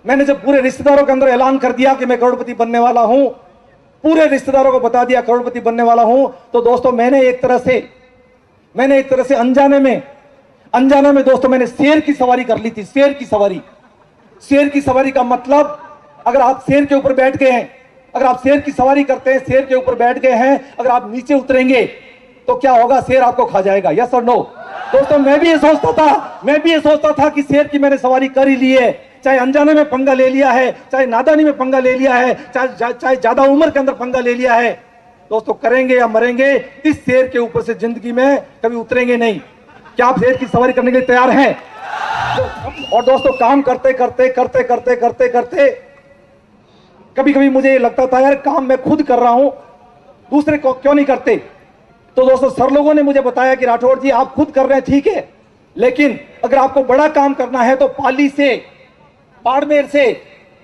मैंने जब पूरे रिश्तेदारों के अंदर ऐलान कर दिया कि मैं करोड़पति बनने वाला हूं, पूरे रिश्तेदारों को बता दिया करोड़पति बनने वाला हूं, तो दोस्तों मैंने एक तरह से अनजाने में दोस्तों मैंने शेर की सवारी कर ली थी। शेर की सवारी का मतलब, अगर आप शेर के ऊपर बैठ गए हैं, अगर आप शेर की सवारी करते हैं, शेर के ऊपर बैठ गए हैं, अगर आप नीचे उतरेंगे तो क्या होगा? शेर आपको खा जाएगा। यस और नो? दोस्तों मैं भी ये सोचता था कि शेर की मैंने सवारी कर ही ली है, चाहे अनजाने में पंगा ले लिया है, चाहे नादानी में पंगा ले लिया है, चाहे ज्यादा उम्र के अंदर पंगा ले लिया है। दोस्तों करेंगे या मरेंगे, इस शेर के ऊपर से जिंदगी में कभी उतरेंगे नहीं। क्या आप शेर की सवारी करने के लिए तैयार हैं? और दोस्तों काम करते करते कभी कभी मुझे ये लगता था यार काम मैं खुद कर रहा हूं, दूसरे को क्यों नहीं करते। तो दोस्तों सर लोगों ने मुझे बताया कि राठौड़ जी आप खुद कर रहे हैं ठीक है, लेकिन अगर आपको बड़ा काम करना है तो पाली से, बाड़मेर से,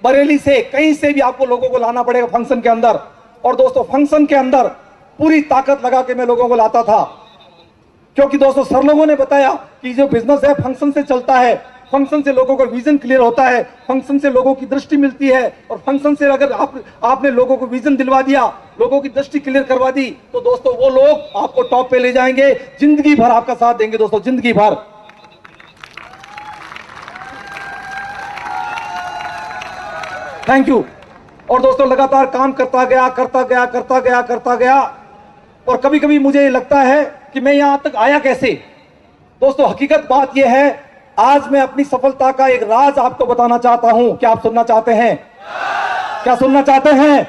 बरेली से, कहीं से भी आपको लोगों को लाना पड़ेगा फंक्शन के अंदर। और दोस्तों फंक्शन के अंदर पूरी ताकत लगा के मैं लोगों को लाता था, क्योंकि दोस्तों सर लोगों ने बताया कि जो बिजनेस है फंक्शन से चलता है, फंक्शन से लोगों का विजन क्लियर होता है, फंक्शन से लोगों की दृष्टि मिलती है, और फंक्शन से अगर आपने लोगों को विजन दिलवा दिया, लोगों की दृष्टि क्लियर करवा दी, तो दोस्तों वो लोग आपको टॉप पे ले जाएंगे, जिंदगी भर आपका साथ देंगे दोस्तों, जिंदगी भर। Thank you. और दोस्तों लगातार काम करता गया, और कभी कभी मुझे लगता है कि मैं यहां तक आया कैसे। दोस्तों हकीकत बात यह है, आज मैं अपनी सफलता का एक राज आपको बताना चाहता हूं। क्या आप सुनना चाहते हैं? क्या सुनना चाहते हैं?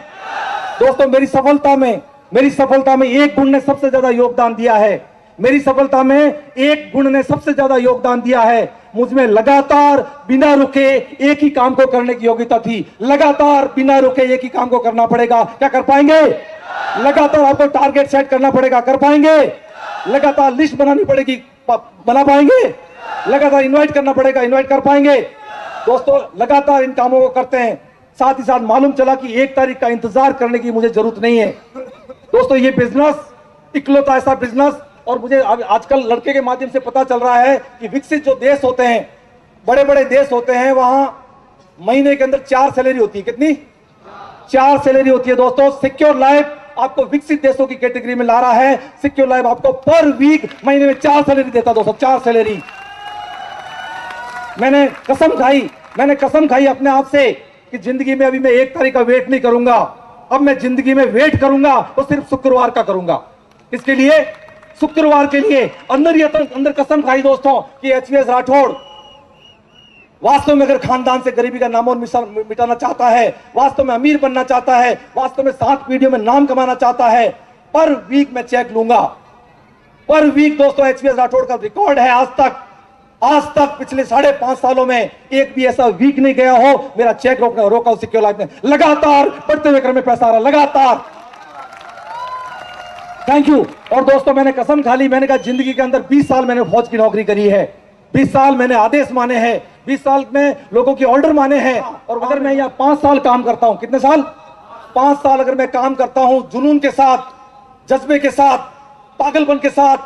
दोस्तों मेरी सफलता में एक गुण ने सबसे ज्यादा योगदान दिया है। मेरी सफलता में एक गुण ने सबसे ज्यादा योगदान दिया है। मुझमें लगातार बिना रुके एक ही काम को करने की योग्यता थी। लगातार बिना रुके एक ही काम को करना पड़ेगा। क्या कर पाएंगे? लगातार आपको टारगेट सेट करना पड़ेगा, कर पाएंगे? लगातार लिस्ट बनानी पड़ेगी, बना पाएंगे? लगातार इनवाइट करना पड़ेगा, इनवाइट कर पाएंगे? दोस्तों लगातार इन कामों को करते हैं। साथ ही साथ मालूम चला कि 1 तारीख का इंतजार करने की मुझे जरूरत नहीं है। दोस्तों ये बिजनेस इकलौता ऐसा बिजनेस, और मुझे आजकल लड़के के माध्यम से पता चल रहा है कि विकसित जो देश होते हैं, बड़े बड़े देश होते हैं, वहां महीने के अंदर 4 सैलरी होती है। कितनी? 4 सैलरी होती है। दोस्तों सिक्योर लाइफ आपको विकसित देशों की कैटेगरी में ला रहा है। सिक्योर लाइफ आपको पर वीक महीने में 4 सैलरी देता दोस्तों, 4 सैलरी। मैंने कसम खाई अपने आप से कि जिंदगी में अभी मैं 1 तारीख का वेट नहीं करूंगा। अब मैं जिंदगी में वेट करूंगा तो सिर्फ शुक्रवार का करूंगा। इसके लिए शुक्रवार के लिए अंदर कसम खाई दोस्तों कि एचवीएस राठौड़ वास्तव में अगर खानदान से गरीबी का नामो मिटाना चाहता है, वास्तव में अमीर बनना चाहता है, वास्तव में 7 पीढ़ियों में नाम कमाना चाहता है, पर वीक मैं चेक लूंगा। पर वीक दोस्तों एचवीएस राठौड़ का रिकॉर्ड है, आज तक पिछले 5.5 सालों में एक भी ऐसा वीक नहीं गया हो मेरा चेक रोका सिक्योर लाइफ में। लगातार बढ़ते हुए क्रम में पैसा आ रहा, लगातार। Thank you. और दोस्तों मैंने कसम खा ली, मैंने कहा जिंदगी के अंदर 20 साल मैंने फौज की नौकरी करी है, 20 साल मैंने आदेश माने हैं, 20 साल में लोगों की ऑर्डर माने हैं। और अगर मैं यहाँ 5 साल काम करता हूं, कितने साल? 5 साल अगर मैं काम करता हूं जुनून के साथ, जज्बे के साथ, पागलपन के साथ,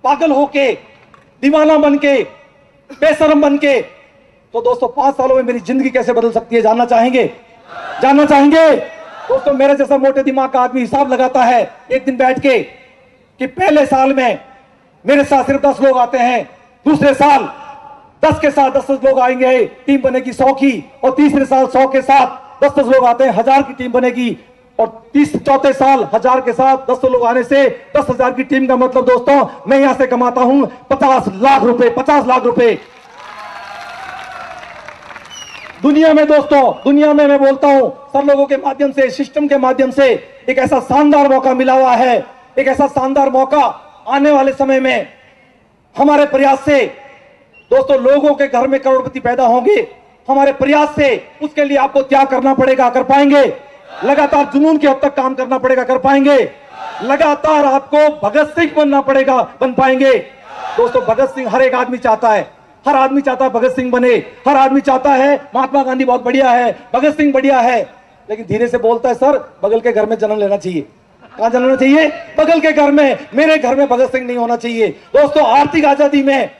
पागल होके, दीवाना बन के, बेशरम बन के, तो दोस्तों 5 सालों में मेरी जिंदगी कैसे बदल सकती है जानना चाहेंगे? दोस्तों मेरे जैसा मोटे दिमाग का आदमी हिसाब लगाता है एक दिन बैठ के कि पहले साल में मेरे साथ सिर्फ 10 लोग आते हैं, दूसरे साल 10 के साथ 10 लोग आएंगे, टीम बनेगी 100 की, और तीसरे साल 100 के साथ 10 लोग आते हैं, 1000 की टीम बनेगी, और चौथे साल 1000 के साथ 10 लोग आने से 10,000 की टीम का मतलब दोस्तों मैं यहां से कमाता हूं 50 लाख रुपए, 50 लाख रुपए। दुनिया में मैं बोलता हूं सर लोगों के माध्यम से, सिस्टम के माध्यम से एक ऐसा शानदार मौका मिला हुआ है, एक ऐसा शानदार मौका आने वाले समय में हमारे प्रयास से दोस्तों लोगों के घर में करोड़पति पैदा होंगे। हमारे प्रयास से उसके लिए आपको त्याग करना पड़ेगा, कर पाएंगे? लगातार जुनून की हद तक काम करना पड़ेगा, कर पाएंगे? लगातार आपको भगत सिंह बनना पड़ेगा, बन पाएंगे? दोस्तों भगत सिंह हर एक आदमी चाहता है, हर आदमी चाहता है भगत सिंह बने, हर आदमी चाहता है महात्मा गांधी बहुत बढ़िया है, भगत सिंह बढ़िया है, लेकिन धीरे से बोलता है सर बगल के घर में जन्म लेना चाहिए। कहां जन्म लेना चाहिए? बगल के घर में। मेरे घर में भगत सिंह नहीं होना चाहिए। दोस्तों आर्थिक आजादी में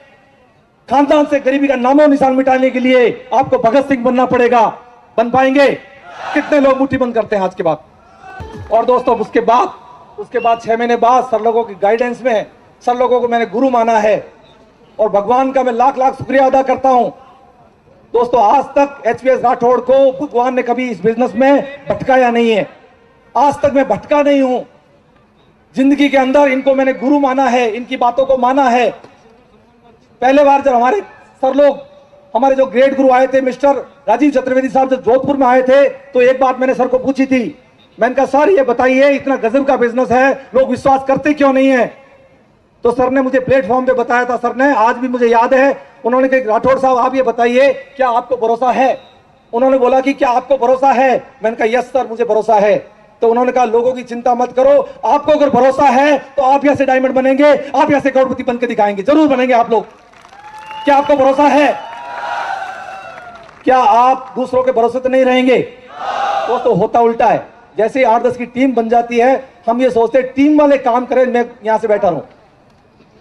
खानदान से गरीबी का नामो निशान मिटाने के लिए आपको भगत सिंह बनना पड़ेगा। बन पाएंगे? कितने लोग मुट्ठी बंद करते हैं आज के बाद? और दोस्तों उसके बाद 6 महीने बाद सर लोगों की गाइडेंस में सर लोगों को मैंने गुरु माना है और भगवान का मैं लाख लाख शुक्रिया अदा करता हूं। दोस्तों आज तक एचवीएस राठौड़ को भगवान ने कभी इस बिजनेस में भटकाया नहीं है। आज तक मैं भटका नहीं हूं। जिंदगी के अंदर इनको मैंने गुरु माना है, इनकी बातों को माना है। पहले बार जब हमारे सर लोग, हमारे जो ग्रेट गुरु आए थे मिस्टर राजीव चतुर्वेदी साहब, जब जोधपुर में आए थे तो एक बात मैंने सर को पूछी थी। मैंने कहा सर ये बताइए इतना गजब का बिजनेस है, लोग विश्वास करते क्यों नहीं है? तो सर ने मुझे प्लेटफॉर्म पे बताया था, सर ने आज भी मुझे याद है, उन्होंने कहा राठौड़ साहब आप ये बताइए क्या आपको भरोसा है? उन्होंने बोला कि क्या आपको भरोसा है? मैंने कहा यस सर मुझे भरोसा है। तो उन्होंने कहा लोगों की चिंता मत करो, आपको अगर भरोसा है तो आप यहां से डायमंड बनेंगे, आप यहां से करोड़पति बन के दिखाएंगे, जरूर बनेंगे आप लोग। क्या आपको भरोसा है? क्या आप दूसरों के भरोसे तो नहीं रहेंगे? दोस्तों होता उल्टा है। जैसे 8-10 की टीम बन जाती है हम ये सोचते हैं टीम वाले काम करें, मैं यहां से बैठा रहूं।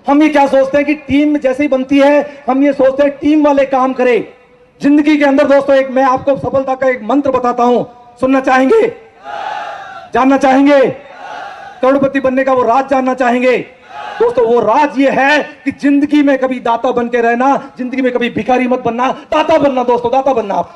हम ये क्या सोचते हैं कि टीम जैसे ही बनती है हम ये सोचते हैं टीम वाले काम करें। जिंदगी के अंदर दोस्तों एक मैं आपको सफलता का एक मंत्र बताता हूं, सुनना चाहेंगे? जानना चाहेंगे? करोड़पति बनने का वो राज जानना चाहेंगे? दोस्तों वो राज ये है कि जिंदगी में कभी दाता बन के रहना, जिंदगी में कभी भिखारी मत बनना, दाता बनना। दोस्तों दाता बनना आप।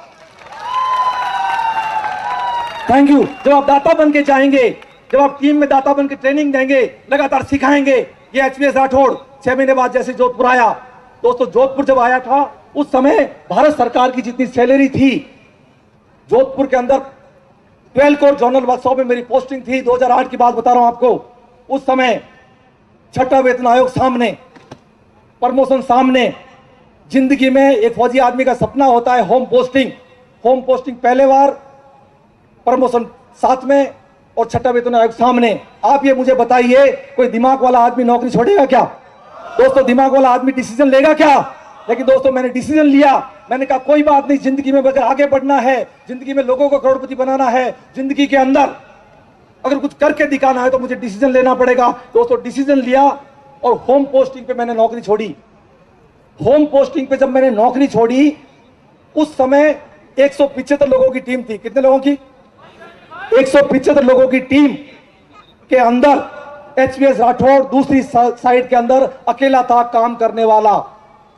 Thank you. जब आप दाता बन के जाएंगे, जब आप टीम में दाता बन के ट्रेनिंग देंगे, लगातार सिखाएंगे। ये एचवीएस राठौड़ 6 महीने बाद जैसे जोधपुर आया, दोस्तों जोधपुर जब आया था उस समय भारत सरकार की जितनी सैलरी थी, जोधपुर के अंदर 12 कोर जोनल वर्कशॉप में मेरी पोस्टिंग थी। 2008 की बात बता रहा हूं आपको। उस समय 6ठा वेतन आयोग सामने, प्रमोशन सामने। जिंदगी में एक फौजी आदमी का सपना होता है होम पोस्टिंग। होम पोस्टिंग पहले बार, प्रमोशन साथ में और 6ठा वेतन आयोग सामने। आप ये मुझे बताइए कोई दिमाग वाला आदमी नौकरी छोड़ेगा क्या? दोस्तों दिमाग वाला आदमी डिसीजन लेगा क्या? लेकिन दोस्तों मैंने डिसीजन लिया। मैंने कहा कोई बात नहीं, जिंदगी में अगर आगे बढ़ना है, जिंदगी में लोगों को करोड़पति बनाना है, जिंदगी के अंदर अगर कुछ करके दिखाना है तो मुझे डिसीजन लेना पड़ेगा। दोस्तों डिसीजन लिया और होम पोस्टिंग पे मैंने नौकरी छोड़ी। होम पोस्टिंग पे जब मैंने नौकरी छोड़ी उस समय 175 लोगों की टीम थी। कितने लोगों की? 175 लोगों की टीम के अंदर एचवीएस राठौड़ दूसरी साइड के अंदर अकेला था काम करने वाला,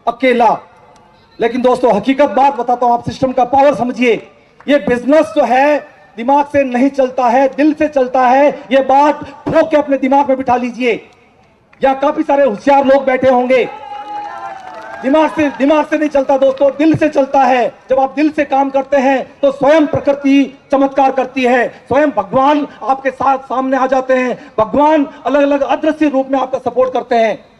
अकेला। लेकिन दोस्तों हकीकत बात बताता हूं, आप सिस्टम का पावर समझिए। ये बिजनेस जो है दिमाग से नहीं चलता है, दिल से चलता है। ये बात ठोक के अपने दिमाग में बिठा लीजिए। यहां काफी सारे होशियार लोग बैठे होंगे। दिमाग से नहीं चलता दोस्तों, दिल से चलता है। जब आप दिल से काम करते हैं तो स्वयं प्रकृति चमत्कार करती है, स्वयं भगवान आपके साथ सामने आ जाते हैं। भगवान अलग अलग अदृश्य रूप में आपका सपोर्ट करते हैं।